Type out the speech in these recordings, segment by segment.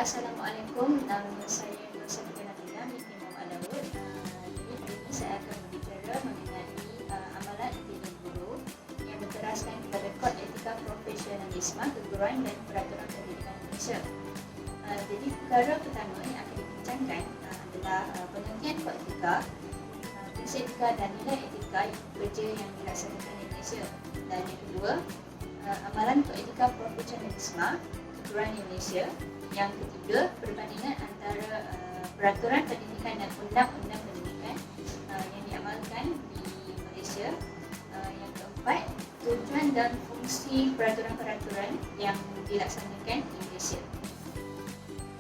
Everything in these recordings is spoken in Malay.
Assalamualaikum. Nama saya Nur Safina binti Muhammad Daud. Jadi hari ini saya akan berbicara mengenai amalan individu guru yang berteraskan kepada Kod Etika Profesionalisme Keguruan dan Peraturan Pendidikan Malaysia. Jadi perkara pertama yang akan dibincangkan adalah pengertian Kod Etika, prinsip etika dan nilai etika kerja yang dilaksanakan di Malaysia. Dan yang kedua, amalan Kod Etika Profesionalisme Keguruan di Malaysia. Yang ketiga, perbandingan antara peraturan pendidikan dan undang-undang pendidikan yang diamalkan di Malaysia. Yang keempat, tujuan dan fungsi peraturan-peraturan yang dilaksanakan di Malaysia.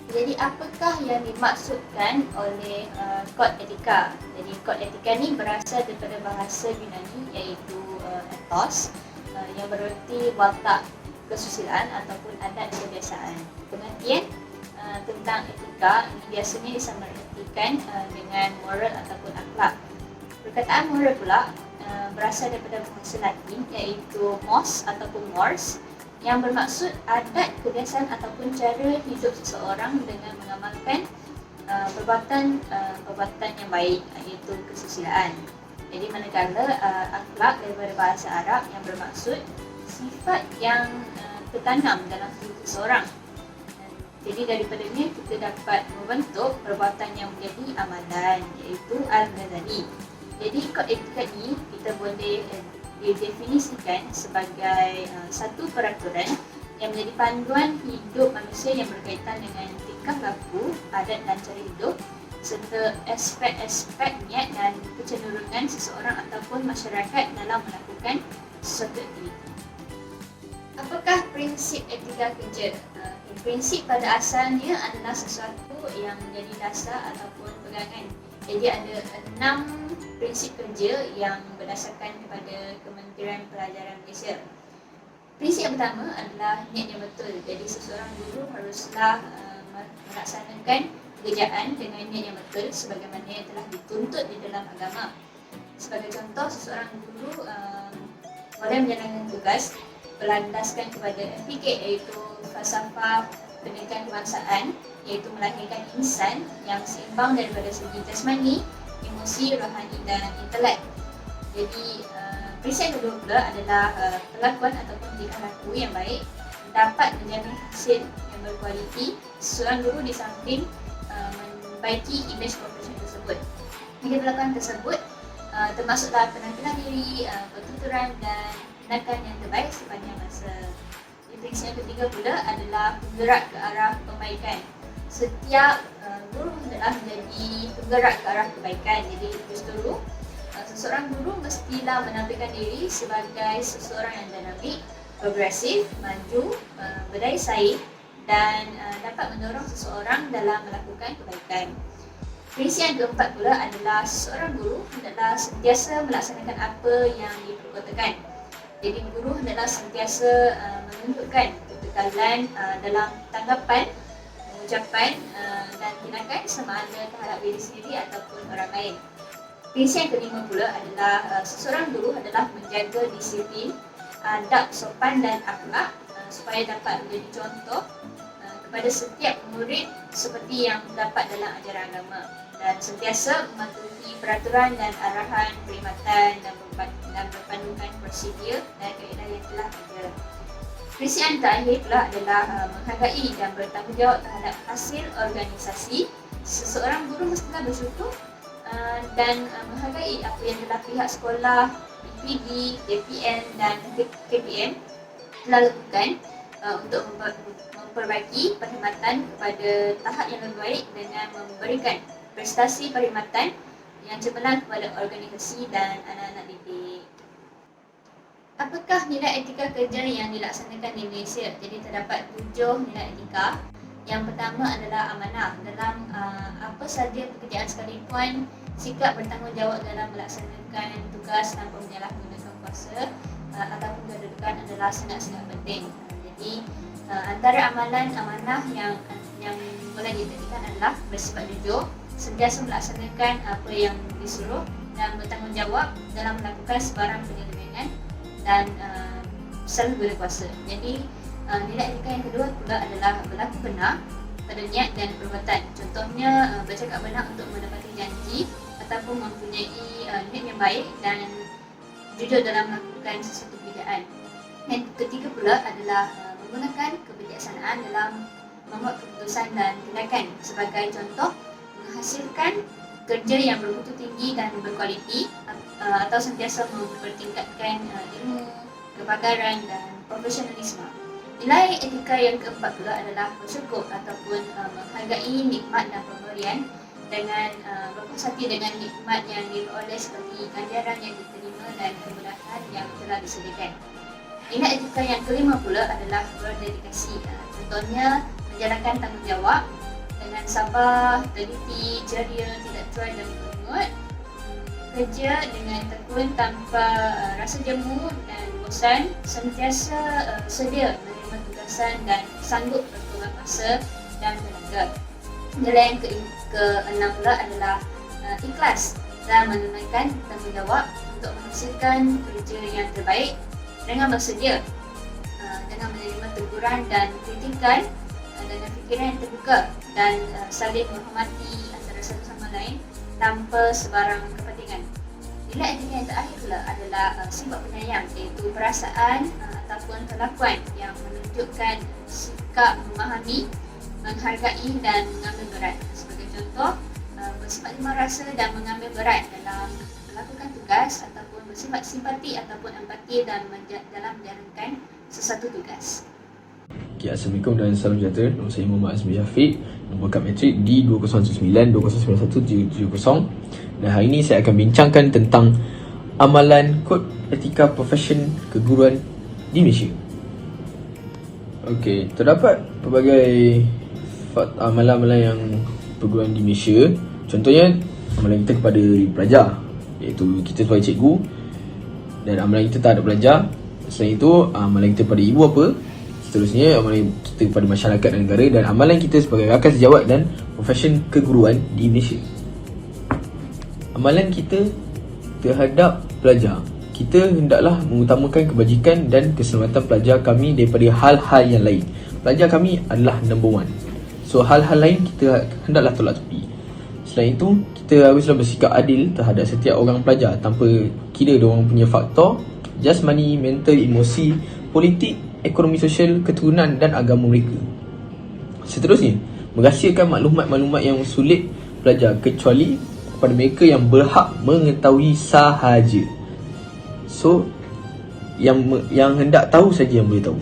Jadi apakah yang dimaksudkan oleh Kod Etika? Jadi Kod Etika ni berasal daripada bahasa Yunani iaitu ethos yang bererti watak kesusilaan ataupun adat kebiasaan. Pengertian tentang etika ini biasanya disamakan dengan moral ataupun akhlak. Perkataan moral pula berasal daripada bahasa Latin iaitu mos ataupun mors yang bermaksud adat kebiasaan ataupun cara hidup seseorang dengan mengamalkan perbuatan yang baik iaitu kesusilaan. Jadi manakala akhlak daripada bahasa Arab yang bermaksud sifat yang tertanam dalam diri seseorang. Jadi daripadanya kita dapat membentuk perbuatan yang menjadi amalan iaitu Al-Ghazali. Jadi kod etika ini kita boleh didefinisikan sebagai satu peraturan yang menjadi panduan hidup manusia yang berkaitan dengan tingkah laku, adat dan cara hidup serta aspek-aspek niat dan kecenderungan seseorang ataupun masyarakat dalam melakukan sesuatu aktiviti. Apakah prinsip etika kerja? Prinsip pada asalnya adalah sesuatu yang menjadi dasar ataupun pegangan. Jadi ada 6 prinsip kerja yang berdasarkan kepada Kementerian Pelajaran Malaysia. Prinsip yang pertama adalah niat yang betul. Jadi seseorang guru haruslah melaksanakan pekerjaan dengan niat yang betul sebagaimana yang telah dituntut di dalam agama. Sebagai contoh, seseorang guru boleh menjalankan tugas berlandaskan kepada FPK iaitu falsafah pendidikan kebangsaan, iaitu melahirkan insan yang seimbang daripada segi jasmani, emosi, rohani dan intelek. Jadi prinsip kedua pula adalah perlakuan ataupun tingkah laku yang baik dapat menjamin hasil yang berkualiti. Seorang guru di samping membaiki imej profesional tersebut. Dengan perlakuan tersebut termasuklah penampilan diri, pertuturan dan tindakan yang terbaik sepanjang masa. Prinsip yang ketiga pula adalah penggerak ke arah kebaikan. Setiap guru hendaklah menjadi penggerak ke arah kebaikan. Jadi justru seseorang guru mestilah menampilkan diri sebagai seseorang yang dinamik, progresif, maju, berdaya saing dan dapat mendorong seseorang dalam melakukan kebaikan. Prinsip yang keempat pula adalah seseorang guru hendaklah sentiasa melaksanakan apa yang diperkotakan. Jadi guru hendaklah sentiasa menunjukkan kekekalan dalam tanggapan, ucapan dan tindakan sama ada terhadap diri sendiri ataupun orang lain. Prinsip yang kelima pula adalah seseorang guru adalah menjaga disiplin, adab, sopan dan akhlak supaya dapat menjadi contoh kepada setiap murid seperti yang terdapat dalam ajaran agama dan sentiasa mematuhi peraturan dan arahan perkhidmatan dan berpandukan prosedur dan kaedah yang telah ada. Prinsip yang terakhir pula adalah menghargai dan bertanggungjawab terhadap hasil organisasi. Seseorang guru mestilah bersyukur dan menghargai apa yang telah pihak sekolah, DPD, DPN dan KPM telah lakukan untuk memperbaiki perkhidmatan kepada tahap yang lebih baik dengan memberikan prestasi perkhidmatan yang cemerlang kepada organisasi dan anak-anak didik. Apakah nilai etika kerja yang dilaksanakan di Malaysia? Jadi terdapat 7 nilai etika. Yang pertama adalah amanah. Dalam apa sahaja pekerjaan sekalipun, sikap bertanggungjawab dalam melaksanakan tugas tanpa menyalahgunakan kuasa ataupun kedudukan adalah sangat-sangat penting. Jadi antara amalan amanah yang boleh ditekankan adalah bersifat jujur, sentiasa melaksanakan apa yang disuruh dan bertanggungjawab dalam melakukan sebarang penyelewengan dan selalu berkuasa. Jadi nilai etika yang kedua pula adalah berlaku benar, ada niat dan perbuatan. Contohnya bercakap benar untuk mendapati janji ataupun mempunyai niat yang baik dan jujur dalam melakukan sesuatu pekerjaan. Yang ketiga pula adalah menggunakan kebijaksanaan dalam membuat keputusan dan tindakan. Sebagai contoh, menghasilkan kerja yang bermutu tinggi dan berkualiti atau sentiasa mempertingkatkan ilmu, kepakaran dan profesionalisme. Nilai etika yang keempat pula adalah bersyukur ataupun menghargai nikmat dan pemberian dengan berpuas hati dengan nikmat yang diperoleh seperti ganjaran yang diterima dan kemudahan yang telah disediakan. Nilai etika yang kelima pula adalah berdedikasi. Contohnya menjalankan tanggungjawab dengan sabar, teliti, ceria, tidak cuan dan mengut, kerja dengan tekun tanpa rasa jemu dan bosan, sentiasa sedia menerima tugasan dan sanggup berkorban masa dan tenaga. Nilai yang keenam pula adalah ikhlas dan menunaikan tanggungjawab untuk menghasilkan kerja yang terbaik dengan bersedia, dengan menerima teguran dan kritikan dengan fikiran yang terbuka dan saling menghormati antara satu sama lain tanpa sebarang kepentingan. Nilai etika yang terakhir pula adalah sifat penyayang, iaitu perasaan ataupun perlakuan yang menunjukkan sikap memahami, menghargai dan mengambil berat. Sebagai contoh, bersifat lima rasa dan mengambil berat dalam melakukan tugas ataupun bersifat simpati ataupun empati dalam menjalankan sesuatu tugas. Okay, Assalamualaikum dan salam sejahtera. Nama saya Muhammad Azmi Syafiq. Nombor kad matrik D2019-2091-770. Dan hari ini saya akan bincangkan tentang amalan kod etika profesion keguruan di Malaysia. Okey, terdapat pelbagai amalan-amalan yang perguruan di Malaysia. Contohnya amalan kita kepada pelajar, iaitu kita sebagai cikgu, dan amalan kita terhadap pelajar. Selain itu, amalan kita pada ibu bapa. Seterusnya, amalan kita kepada masyarakat dan negara, dan amalan kita sebagai rakan sejawat dan profesion keguruan di Malaysia. Amalan kita terhadap pelajar, kita hendaklah mengutamakan kebajikan dan keselamatan pelajar kami daripada hal-hal yang lain. Pelajar kami adalah number one. So, hal-hal lain kita hendaklah tolak tepi. Selain itu, kita haruslah bersikap adil terhadap setiap orang pelajar tanpa kira diorang punya faktor jasmani, mental, emosi, politik, ekonomi sosial, keturunan dan agama mereka. Seterusnya, merahsiakan maklumat-maklumat yang sulit pelajar kecuali kepada mereka yang berhak mengetahui sahaja. So, yang hendak tahu saja yang boleh tahu.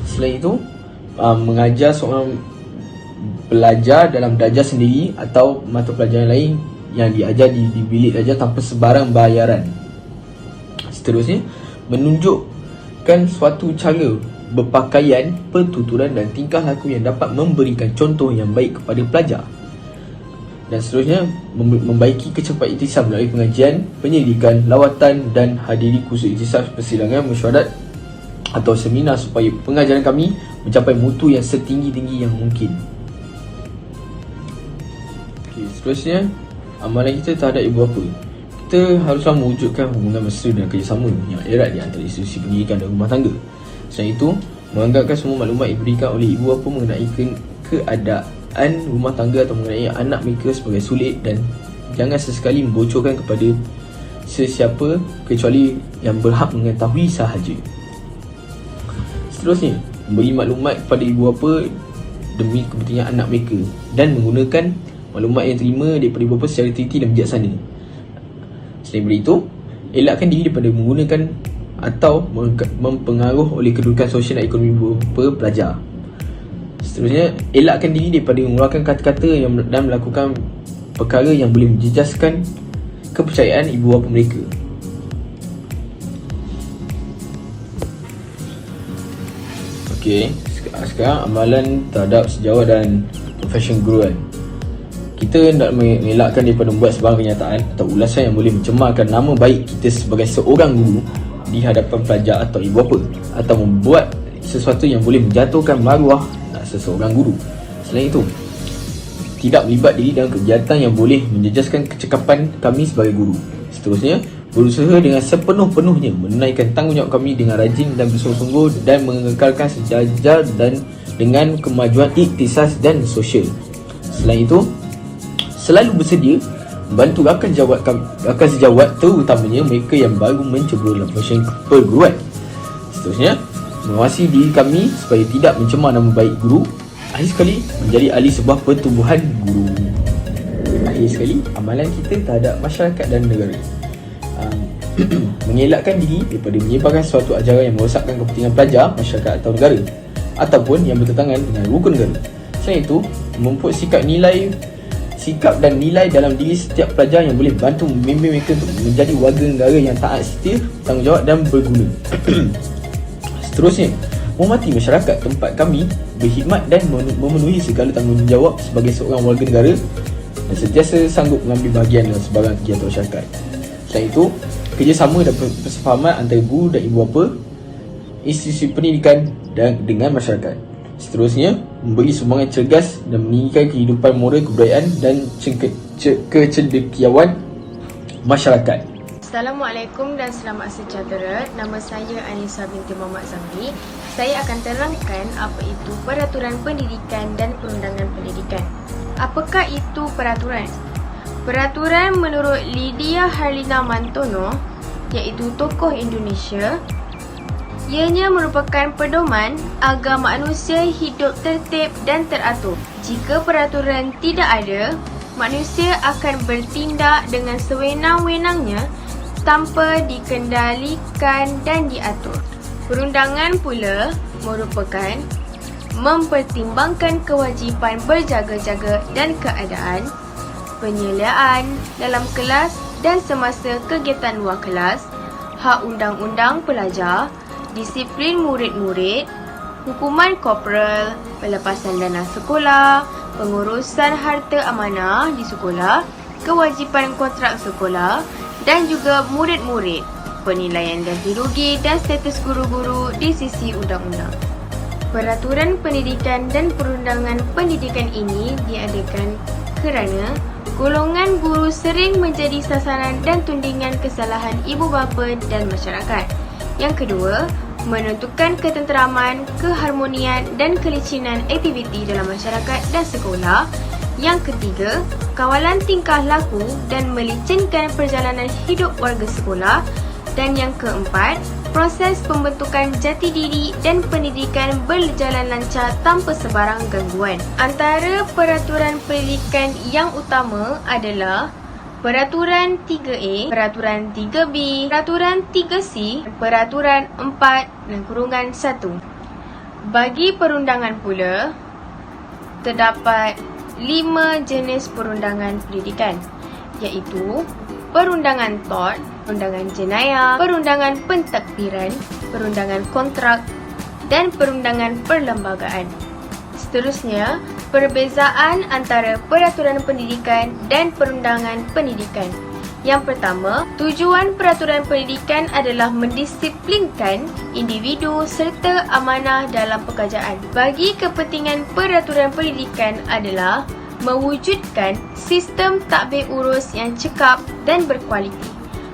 Selain itu, mengajar seorang pelajar dalam darjah sendiri atau mata pelajaran lain yang diajar di bilik darjah tanpa sebarang bayaran. Seterusnya, menunjukkan suatu cara berpakaian, pertuturan dan tingkah laku yang dapat memberikan contoh yang baik kepada pelajar. Dan seterusnya, membaiki kecapai iktisam melalui pengajian, penyelidikan, lawatan dan hadiri kursus iktisam, persidangan, mesyuarat atau seminar supaya pengajaran kami mencapai mutu yang setinggi-tinggi yang mungkin. Okay, seterusnya, amalan kita terhadap ibu bapa. Kita haruslah mewujudkan hubungan mesra dan kerjasama yang erat di antara institusi pendidikan dan rumah tangga. Selain itu, menganggapkan semua maklumat yang diberikan oleh ibu bapa mengenai keadaan rumah tangga atau mengenai anak mereka sebagai sulit, dan jangan sesekali membocorkan kepada sesiapa kecuali yang berhak mengetahui sahaja. Seterusnya, memberi maklumat kepada ibu bapa demi kepentingan anak mereka dan menggunakan maklumat yang terima daripada ibu bapa secara teliti dan bijaksana. Selain daripada itu, elakkan diri daripada menggunakan atau mempengaruh oleh kedudukan sosial dan ekonomi ibu bapa pelajar. Seterusnya, elakkan diri daripada mengeluarkan kata-kata dan melakukan perkara yang boleh menjejaskan kepercayaan ibu bapa mereka. Okey, sekarang amalan terhadap sejawat dan profesion keguruan. Kita hendak mengelakkan daripada membuat sebarang kenyataan atau ulasan yang boleh mencemarkan nama baik kita sebagai seorang guru di hadapan pelajar atau ibu bapa, atau membuat sesuatu yang boleh menjatuhkan maruah seseorang guru. Selain itu, tidak melibat diri dalam kegiatan yang boleh menjejaskan kecekapan kami sebagai guru. Seterusnya, berusaha dengan sepenuh-penuhnya menunaikan tanggungjawab kami dengan rajin dan bersungguh-sungguh dan mengekalkan sejajar dan dengan kemajuan iktisas dan sosial. Selain itu, selalu bersedia membantu rakan sejawat, terutamanya mereka yang baru mencuba dalam profesi perguruan. Seterusnya, mengawasi diri kami supaya tidak mencemar nama baik guru. Akhir sekali, menjadi ahli sebuah pertubuhan guru. Akhir sekali, amalan kita terhadap masyarakat dan negara. Mengelakkan diri daripada menyebarkan suatu ajaran yang merosakkan kepentingan pelajar, masyarakat atau negara, ataupun yang bertentangan dengan rukun negara. Selain itu, memupuk sikap dan nilai dalam diri setiap pelajar yang boleh bantu membimbing mereka untuk menjadi warga negara yang taat setia, tanggungjawab dan berguna. Seterusnya, menghormati masyarakat tempat kami berkhidmat dan memenuhi segala tanggungjawab sebagai seorang warga negara dan sentiasa sanggup mengambil bahagian dalam sebarang kegiatan masyarakat. Selain itu, kerjasama dan persefahaman antara guru dan ibu bapa, institusi pendidikan dan dengan masyarakat. Seterusnya, memberi sumbangan cergas dan meninggikan kehidupan moral, kebudayaan dan kecendekiawan masyarakat. Assalamualaikum dan selamat sejahtera. Nama saya Anissa binti Muhammad Zamri. Saya akan terangkan apa itu peraturan pendidikan dan perundangan pendidikan. Apakah itu peraturan? Peraturan menurut Lydia Harlina Mantono, iaitu tokoh Indonesia, ianya merupakan pedoman agar manusia hidup tertib dan teratur. Jika peraturan tidak ada, manusia akan bertindak dengan sewenang-wenangnya tanpa dikendalikan dan diatur. Perundangan pula merupakan mempertimbangkan kewajipan berjaga-jaga dan keadaan, penyeliaan dalam kelas dan semasa kegiatan luar kelas, hak undang-undang pelajar, disiplin murid-murid, hukuman korporal, pelepasan dana sekolah, pengurusan harta amanah di sekolah, kewajipan kontrak sekolah dan juga murid-murid, penilaian ganti rugi dan status guru-guru di sisi undang-undang. Peraturan pendidikan dan perundangan pendidikan ini diadakan kerana golongan guru sering menjadi sasaran dan tundingan kesalahan ibu bapa dan masyarakat. Yang kedua, menentukan ketenteraman, keharmonian dan kelicinan aktiviti dalam masyarakat dan sekolah. Yang ketiga, kawalan tingkah laku dan melicinkan perjalanan hidup warga sekolah. Dan yang keempat, proses pembentukan jati diri dan pendidikan berjalan lancar tanpa sebarang gangguan. Antara peraturan pendidikan yang utama adalah Peraturan 3A, Peraturan 3B, Peraturan 3C, Peraturan 4/1. Bagi perundangan pula, terdapat 5 jenis perundangan pendidikan, iaitu perundangan tort, perundangan jenayah, perundangan pentadbiran, perundangan kontrak dan perundangan perlembagaan. Seterusnya, perbezaan antara peraturan pendidikan dan perundangan pendidikan. Yang pertama, tujuan peraturan pendidikan adalah mendisiplinkan individu serta amanah dalam pekerjaan. Bagi kepentingan peraturan pendidikan adalah mewujudkan sistem tadbir urus yang cekap dan berkualiti.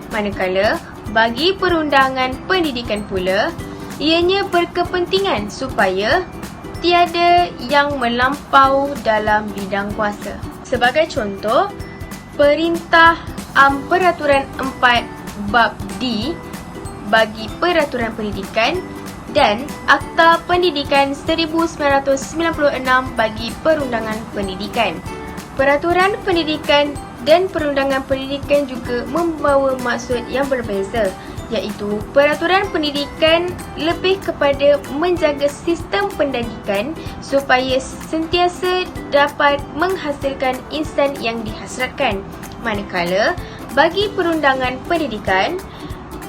Manakala, bagi perundangan pendidikan pula, ianya berkepentingan supaya tiada yang melampau dalam bidang kuasa. Sebagai contoh, Perintah Peraturan 4 Bab D bagi peraturan pendidikan dan Akta Pendidikan 1996 bagi perundangan pendidikan. Peraturan pendidikan dan perundangan pendidikan juga membawa maksud yang berbeza, iaitu peraturan pendidikan lebih kepada menjaga sistem pendidikan supaya sentiasa dapat menghasilkan insan yang dihasratkan. Manakala bagi perundangan pendidikan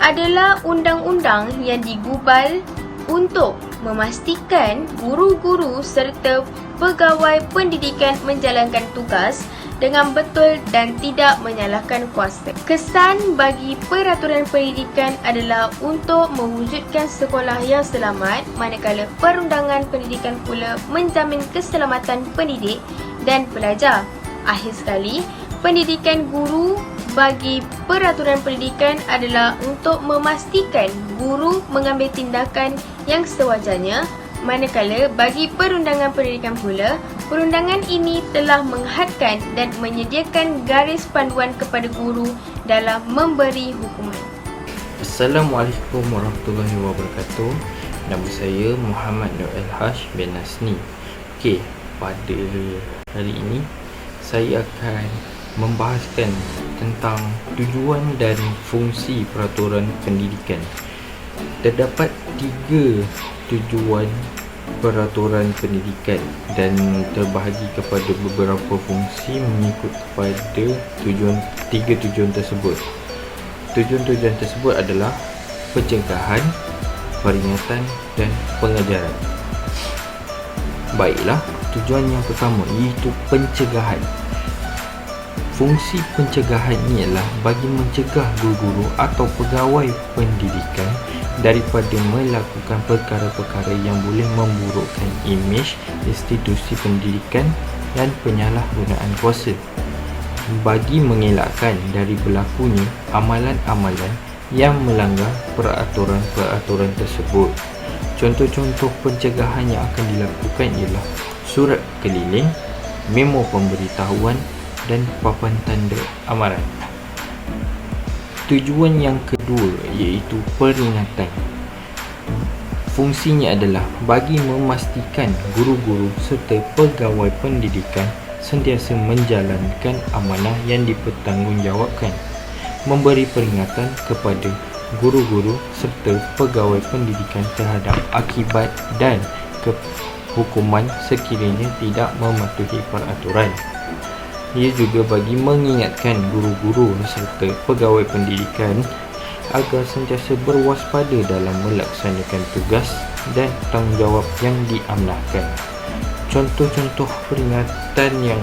adalah undang-undang yang digubal untuk memastikan guru-guru serta pegawai pendidikan menjalankan tugas dengan betul dan tidak menyalahkan kuasa. Kesan bagi peraturan pendidikan adalah untuk mewujudkan sekolah yang selamat, manakala perundangan pendidikan pula menjamin keselamatan pendidik dan pelajar. Akhir sekali, pendidikan guru bagi peraturan pendidikan adalah untuk memastikan guru mengambil tindakan yang sewajarnya Manakala bagi perundangan pendidikan pula, perundangan ini telah menghadkan dan menyediakan garis panduan kepada guru dalam memberi hukuman. Assalamualaikum warahmatullahi wabarakatuh. Nama saya Muhammad Nur Al-Hash bin Nasni. Okey, pada hari ini saya akan membahaskan tentang tujuan dan fungsi peraturan pendidikan. Terdapat 3 tujuan peraturan pendidikan dan terbahagi kepada beberapa fungsi mengikut kepada 3 tujuan tersebut. Tujuan-tujuan tersebut adalah pencegahan, peringatan dan pengajaran. Baiklah, tujuan yang pertama iaitu pencegahan. Fungsi pencegahan ini adalah bagi mencegah guru-guru atau pegawai pendidikan daripada melakukan perkara-perkara yang boleh memburukkan imej institusi pendidikan dan penyalahgunaan kuasa, bagi mengelakkan dari berlakunya amalan-amalan yang melanggar peraturan-peraturan tersebut. Contoh-contoh pencegahan yang akan dilakukan ialah surat keliling, memo pemberitahuan dan papan tanda amaran. Tujuan yang kedua iaitu peringatan. Fungsinya adalah bagi memastikan guru-guru serta pegawai pendidikan sentiasa menjalankan amanah yang dipertanggungjawabkan, memberi peringatan kepada guru-guru serta pegawai pendidikan terhadap akibat dan hukuman sekiranya tidak mematuhi peraturan. Ia juga bagi mengingatkan guru-guru serta pegawai pendidikan agar sentiasa berwaspada dalam melaksanakan tugas dan tanggungjawab yang diamanahkan. Contoh-contoh peringatan yang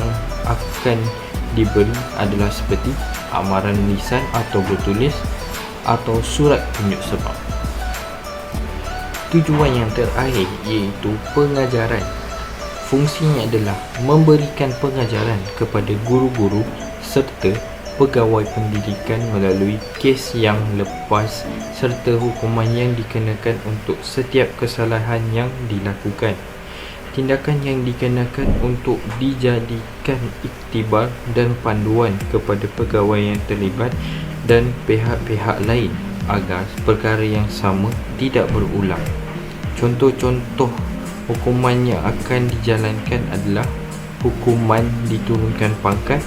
akan diberi adalah seperti amaran lisan atau bertulis atau surat tunjuk sebab. Tujuan yang terakhir iaitu pengajaran. Fungsinya adalah memberikan pengajaran kepada guru-guru serta pegawai pendidikan melalui kes yang lepas serta hukuman yang dikenakan untuk setiap kesalahan yang dilakukan. Tindakan yang dikenakan untuk dijadikan iktibar dan panduan kepada pegawai yang terlibat dan pihak-pihak lain agar perkara yang sama tidak berulang. Contoh-contoh hukuman yang akan dijalankan adalah hukuman diturunkan pangkat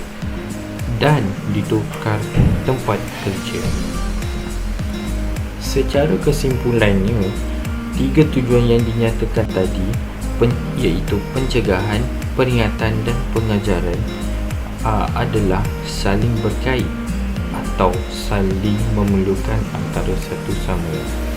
dan ditukar tempat kerja. Secara kesimpulannya, 3 tujuan yang dinyatakan tadi iaitu pencegahan, peringatan dan pengajaran adalah saling berkait atau saling memerlukan antara satu sama lain.